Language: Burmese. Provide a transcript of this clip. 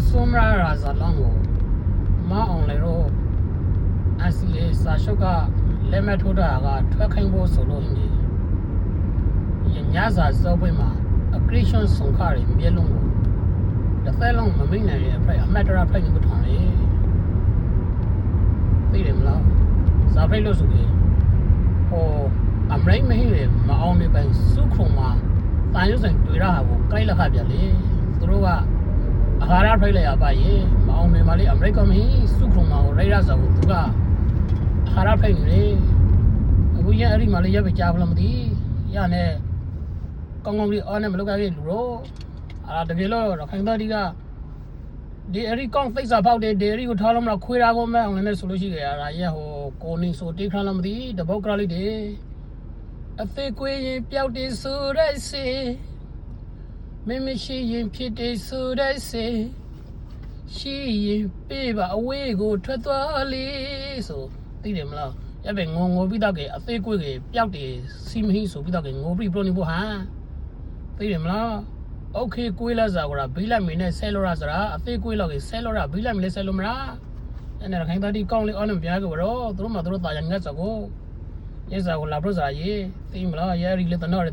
sumra raza longo ma on le ro ACA sa shoka lemma thoda ga thwat khain bo so lo ni nya sa so pwe ma accretion song kha ri mye long ko da thai long ma min na ye phai a mat ra phai ni ko thon leသိတယ်မလားစာဖိတ်လို့ဆိုရင်ဟိုအမရိတ်မဟိလေမအောင်နေပိုင်စုခုံမှာတန်ရုပ်ဆိုင်တွေ့ရတာကိုကြိုက်လက်ခပြလေသူတို့ကအာဟာရဖိတ်လိုက်ရပါရဲ့မအောင်နေမှာလေအမရိတ်ကမဟိစုခုံမှာကိုရိုက်ရဆိုကိုသူကအာဟာရဖိတ်နေလေအခုရအဲ့ဒီမှာလေရပ်ပဲကြားဘလို့မသိရနဲ့ကောင်းကောင်းလေးအော်နဲ့မလုပ်ကြရလူတော့တကယ်လို့ခိုင်သားဒီကဒီအရီကောင်ဖိတ်စာပေါက်တယ်ဒီအရီကိုထားလို့မလားခွေးတာကိုမဲ့အောင်လည်းဆိုလို့ရှိကြရတာရဟိုကိုနေဆိုတိခါလားမသိတပုတ်ကလေးတွေအသေးကွေးရင်ပျောက်တယ်ဆိုတဲ့စေမင်းမရှိရင်ဖြစ်တယ်ဆိုတဲ့စေရှိရင်ပေးပါအဝေးကိုထွက်သွားလေဆိုသိတယ်မလားရပဲငုံပြီးတော့ကအသေးကွေးကြီးပျောက်တယ်စီမဟိဆိုပြီးတော့ငိုပြီးပရိုနေဖို့ဟာသိတယ်မလားโอเคကွေးလာစားကဘီလိုက်မင်းနဲ့ဆဲလို့ရစားအသေးကွေးလောက်ကြီးဆဲလို့ရဘီလိုက်မလဲဆဲလို့မလားအဲ့ဒါခိုင်သားဒီကောင်းလေးအော်နေပြားကြတော့သူတို့မှသူတို့တာရငတ်စကိုရဲစားကိုလာပရစားရေးသိမလားရဲရီလေတနော်ရဲ